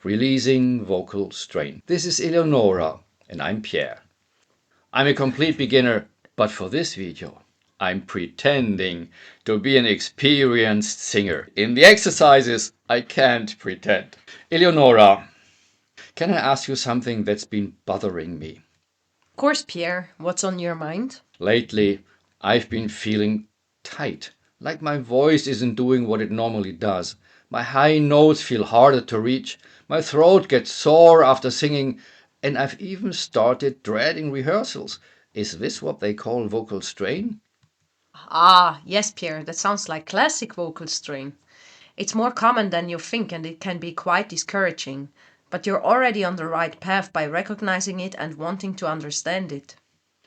Releasing Vocal Strain. This is Eleonora, and I'm Pierre. I'm a complete beginner, but for this video, I'm pretending to be an experienced singer. In the exercises, I can't pretend. Eleonora, can I ask you something that's been bothering me? Of course, Pierre, what's on your mind? Lately, I've been feeling tight, like my voice isn't doing what it normally does. My high notes feel harder to reach, my throat gets sore after singing, and I've even started dreading rehearsals. Is this what they call vocal strain? Ah, yes, Pierre, that sounds like classic vocal strain. It's more common than you think and it can be quite discouraging. But you're already on the right path by recognizing it and wanting to understand it.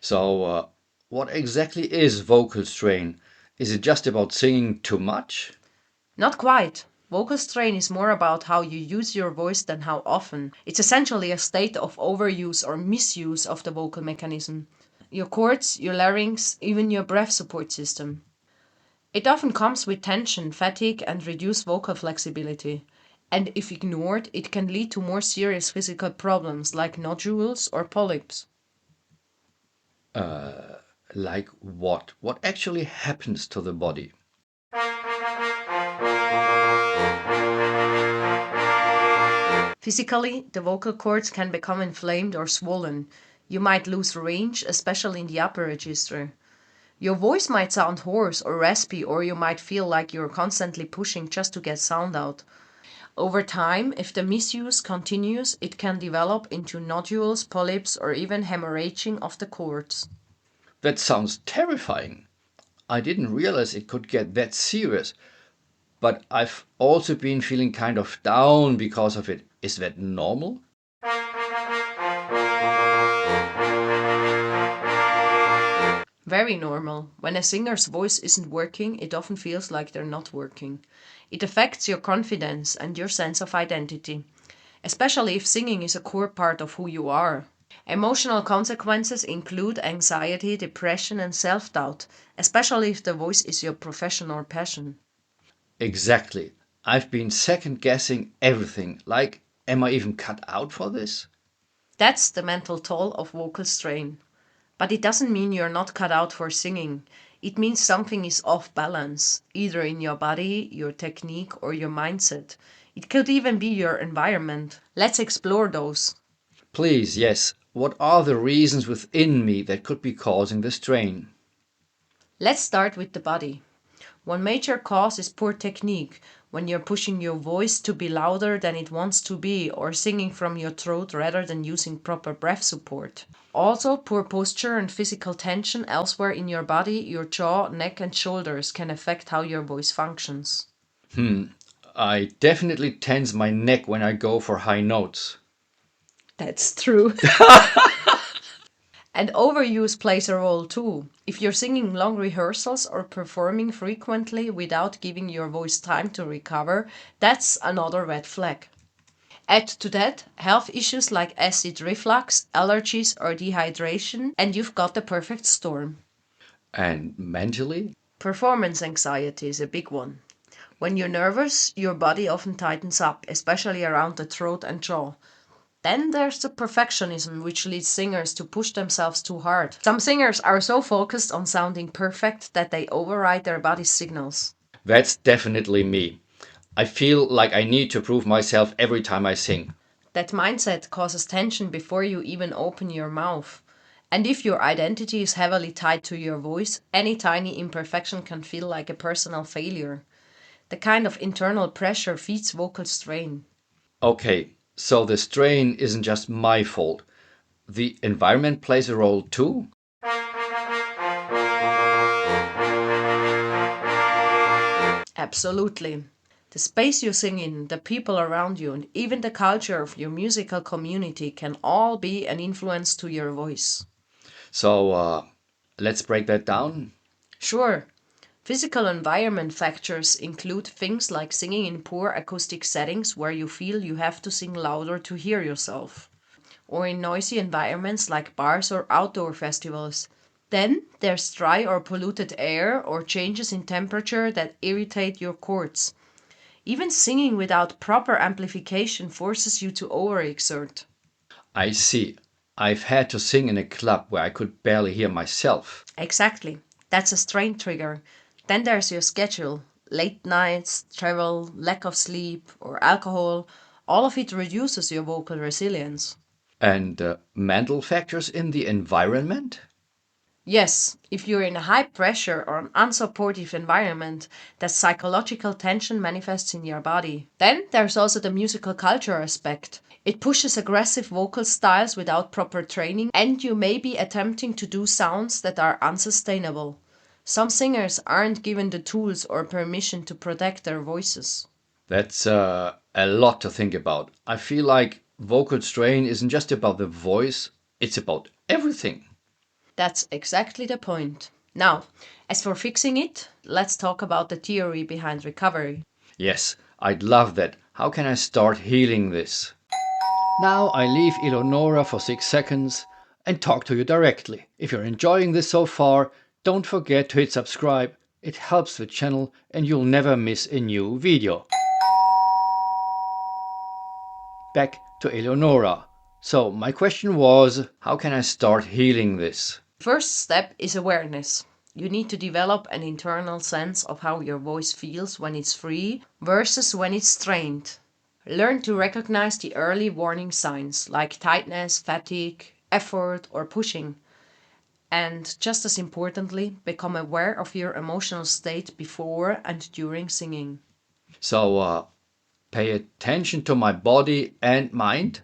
So, what exactly is vocal strain? Is it just about singing too much? Not quite. Vocal strain is more about how you use your voice than how often. It's essentially a state of overuse or misuse of the vocal mechanism. Your cords, your larynx, even your breath support system. It often comes with tension, fatigue, and reduced vocal flexibility. And if ignored, it can lead to more serious physical problems like nodules or polyps. Like what? What actually happens to the body? Physically, the vocal cords can become inflamed or swollen. You might lose range, especially in the upper register. Your voice might sound hoarse or raspy, or you might feel like you're constantly pushing just to get sound out. Over time, if the misuse continues, it can develop into nodules, polyps, or even hemorrhaging of the cords. That sounds terrifying. I didn't realize it could get that serious, but I've also been feeling kind of down because of it. Is that normal? Very normal. When a singer's voice isn't working, it often feels like they're not working. It affects your confidence and your sense of identity, especially if singing is a core part of who you are. Emotional consequences include anxiety, depression, and self doubt, especially if the voice is your profession or passion. Exactly. I've been second guessing everything. Like, am I even cut out for this? That's the mental toll of vocal strain. But it doesn't mean you're not cut out for singing. It means something is off balance, either in your body, your technique, or your mindset. It could even be your environment. Let's explore those. Please, yes. What are the reasons within me that could be causing the strain? Let's start with the body. One major cause is poor technique, when you're pushing your voice to be louder than it wants to be or singing from your throat rather than using proper breath support. Also, poor posture and physical tension elsewhere in your body, your jaw, neck, and shoulders can affect how your voice functions. I definitely tense my neck when I go for high notes. That's true. And overuse plays a role too. If you're singing long rehearsals or performing frequently without giving your voice time to recover, that's another red flag. Add to that health issues like acid reflux, allergies, or dehydration, and you've got the perfect storm. And mentally? Performance anxiety is a big one. When you're nervous, your body often tightens up, especially around the throat and jaw. Then there's the perfectionism, which leads singers to push themselves too hard. Some singers are so focused on sounding perfect that they override their body's signals. That's definitely me. I feel like I need to prove myself every time I sing. That mindset causes tension before you even open your mouth. And if your identity is heavily tied to your voice, any tiny imperfection can feel like a personal failure. The kind of internal pressure feeds vocal strain. Okay, so the strain isn't just my fault. The environment plays a role too? Absolutely. The space you sing in, the people around you, and even the culture of your musical community can all be an influence to your voice. So, let's break that down. Sure, physical environment factors include things like singing in poor acoustic settings where you feel you have to sing louder to hear yourself, or in noisy environments like bars or outdoor festivals. Then there's dry or polluted air or changes in temperature that irritate your cords. Even singing without proper amplification forces you to overexert. I see. I've had to sing in a club where I could barely hear myself. Exactly. That's a strain trigger. Then there's your schedule. Late nights, travel, lack of sleep, or alcohol. All of it reduces your vocal resilience. And mental factors in the environment? Yes, if you're in a high pressure or an unsupportive environment, that psychological tension manifests in your body. Then there's also the musical culture aspect. It pushes aggressive vocal styles without proper training, and you may be attempting to do sounds that are unsustainable. Some singers aren't given the tools or permission to protect their voices. That's a lot to think about. I feel like vocal strain isn't just about the voice, it's about everything. That's exactly the point. Now, as for fixing it, let's talk about the theory behind recovery. Yes, I'd love that. How can I start healing this? Now I leave Eleonora for 6 seconds and talk to you directly. If you're enjoying this so far, don't forget to hit subscribe. It helps the channel and you'll never miss a new video. Back to Eleonora. So my question was, how can I start healing this? First step is awareness. You need to develop an internal sense of how your voice feels when it's free versus when it's strained. Learn to recognize the early warning signs like tightness, fatigue, effort, or pushing. And just as importantly, become aware of your emotional state before and during singing. So pay attention to my body and mind.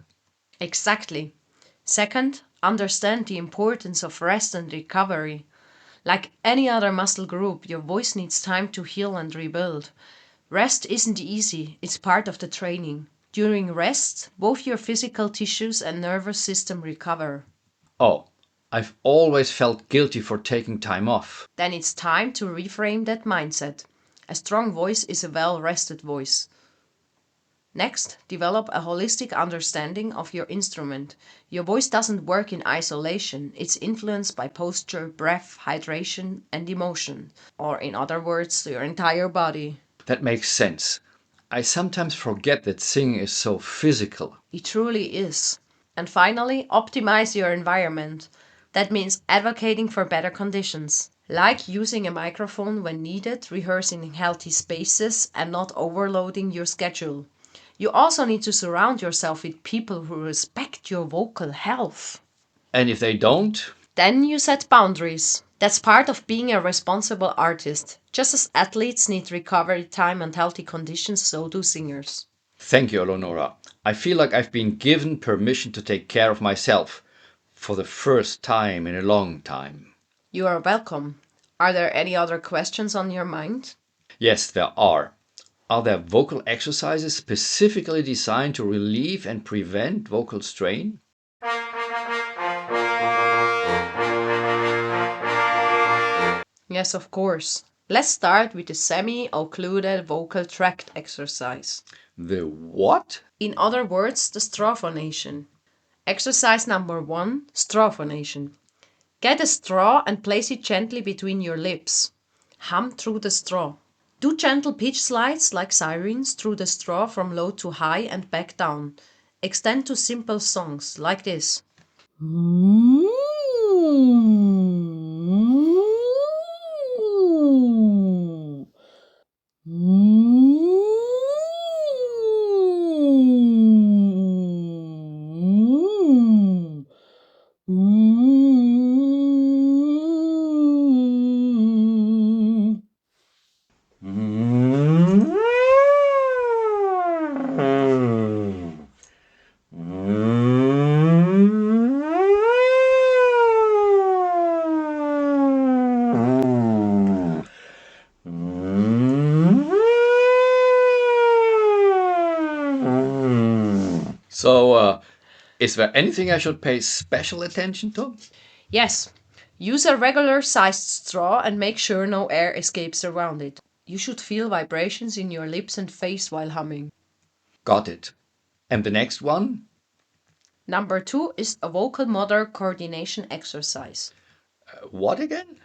Exactly. Second, understand the importance of rest and recovery. Like any other muscle group, your voice needs time to heal and rebuild. Rest isn't easy, it's part of the training. During rest, both your physical tissues and nervous system recover. Oh, I've always felt guilty for taking time off. Then it's time to reframe that mindset. A strong voice is a well rested voice. Next, develop a holistic understanding of your instrument. Your voice doesn't work in isolation, it's influenced by posture, breath, hydration, and emotion. Or, in other words, your entire body. That makes sense. I sometimes forget that singing is so physical. It truly is. And finally, optimize your environment. That means advocating for better conditions, like using a microphone when needed, rehearsing in healthy spaces, and not overloading your schedule. You also need to surround yourself with people who respect your vocal health. And if they don't? Then you set boundaries. That's part of being a responsible artist. Just as athletes need recovery time and healthy conditions, so do singers. Thank you, Eleonora. I feel like I've been given permission to take care of myself for the first time in a long time. You are welcome. Are there any other questions on your mind? Yes, there are. Are there vocal exercises specifically designed to relieve and prevent vocal strain? Yes, of course. Let's start with the semi-occluded vocal tract exercise. The what? In other words, the straw phonation. Exercise number 1, straw phonation. Get a straw and place it gently between your lips. Hum through the straw. Do gentle pitch slides like sirens through the straw from low to high and back down. Extend to simple songs like this. So, is there anything I should pay special attention to? Yes, use a regular sized straw and make sure no air escapes around it. You should feel vibrations in your lips and face while humming. Got it. And the next one? Number 2 is a vocal motor coordination exercise. What again?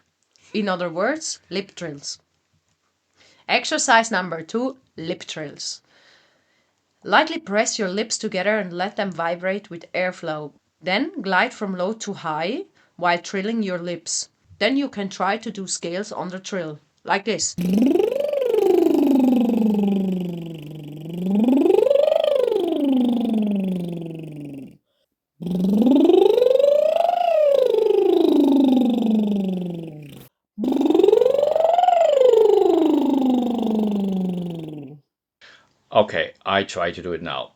In other words, lip trills. Exercise number 2, lip trills. Lightly press your lips together and let them vibrate with airflow. Then glide from low to high while trilling your lips. Then you can try to do scales on the trill, like this. Okay, I try to do it now.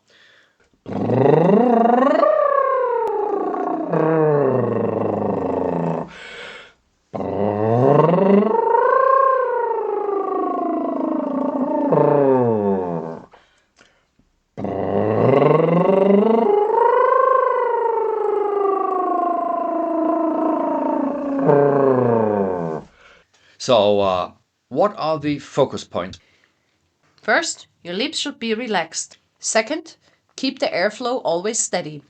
So, what are the focus points? First, your lips should be relaxed. Second, keep the airflow always steady.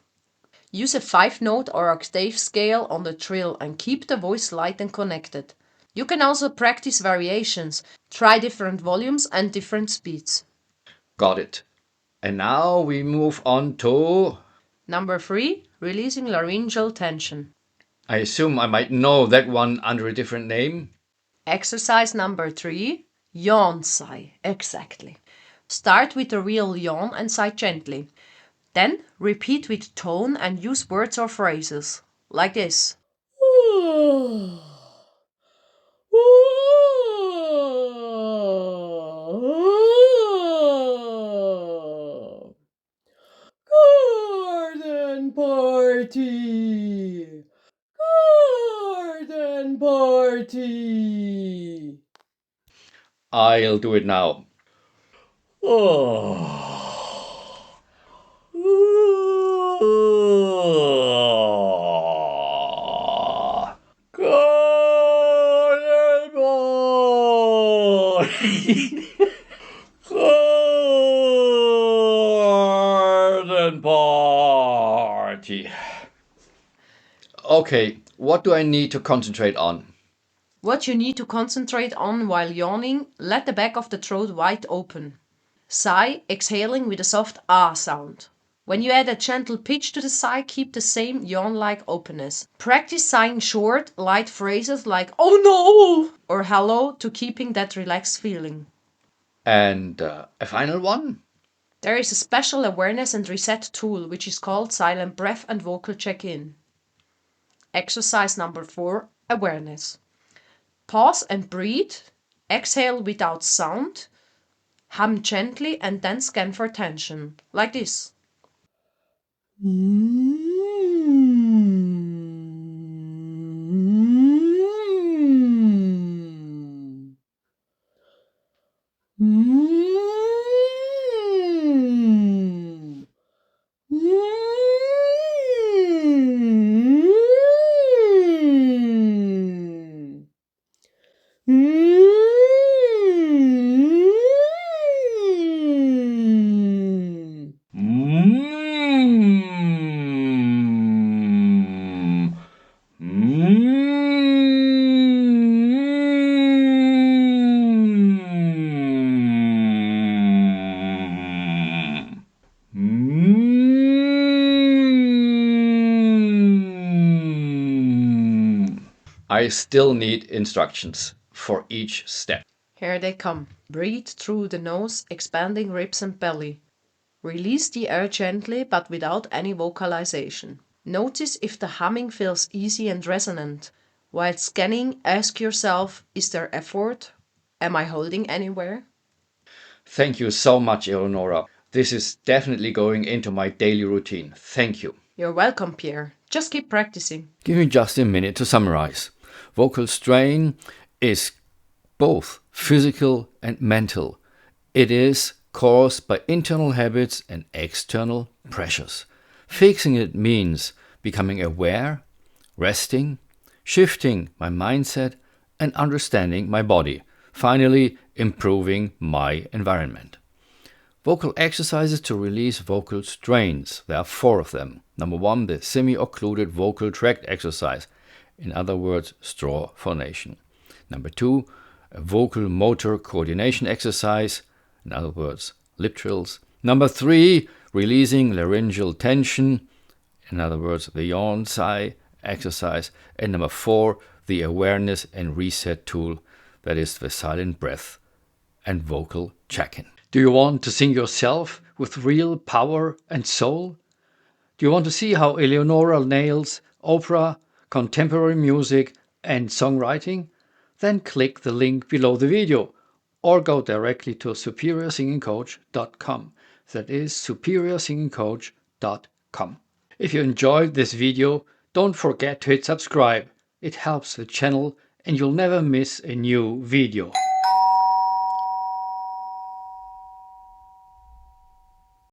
Use a 5-note or octave scale on the trill and keep the voice light and connected. You can also practice variations, try different volumes and different speeds. Got it. And now we move on to... Number 3, releasing laryngeal tension. I assume I might know that one under a different name. Exercise number 3, yawn sigh. Exactly. Start with a real yawn and sigh gently. Then repeat with tone and use words or phrases, like this. Garden party! Garden party! I'll do it now. Garden party. Okay, what do I need to concentrate on? What you need to concentrate on while yawning, let the back of the throat wide open. Sigh, exhaling with a soft ah sound. When you add a gentle pitch to the sigh, keep the same yawn-like openness. Practice sighing short, light phrases like "oh no" or "hello" to keeping that relaxed feeling. And a final one? There is a special awareness and reset tool which is called silent breath and vocal check-in. Exercise number 4, awareness. Pause and breathe. Exhale without sound. Hum gently and then scan for tension, like this. I still need instructions for each step. Here they come. Breathe through the nose, expanding ribs and belly. Release the air gently but without any vocalization. Notice if the humming feels easy and resonant. While scanning, ask yourself, is there effort? Am I holding anywhere? Thank you so much, Eleonora. This is definitely going into my daily routine. Thank you. You're welcome, Pierre. Just keep practicing. Give me just a minute to summarize. Vocal strain is both physical and mental. It is caused by internal habits and external pressures. Fixing it means becoming aware, resting, shifting my mindset, and understanding my body. Finally, improving my environment. Vocal exercises to release vocal strains. There are 4 of them. Number 1, the semi-occluded vocal tract exercise. In other words, straw phonation. Number 2, a vocal motor coordination exercise, in other words, lip trills. Number 3, releasing laryngeal tension, in other words, the yawn sigh exercise. And number 4, the awareness and reset tool, that is the silent breath and vocal check-in. Do you want to sing yourself with real power and soul? Do you want to see how Eleonora nails opera, contemporary music, and songwriting? Then click the link below the video or go directly to superiorsingingcoach.com. That is superiorsingingcoach.com. If you enjoyed this video, don't forget to hit subscribe. It helps the channel and you'll never miss a new video.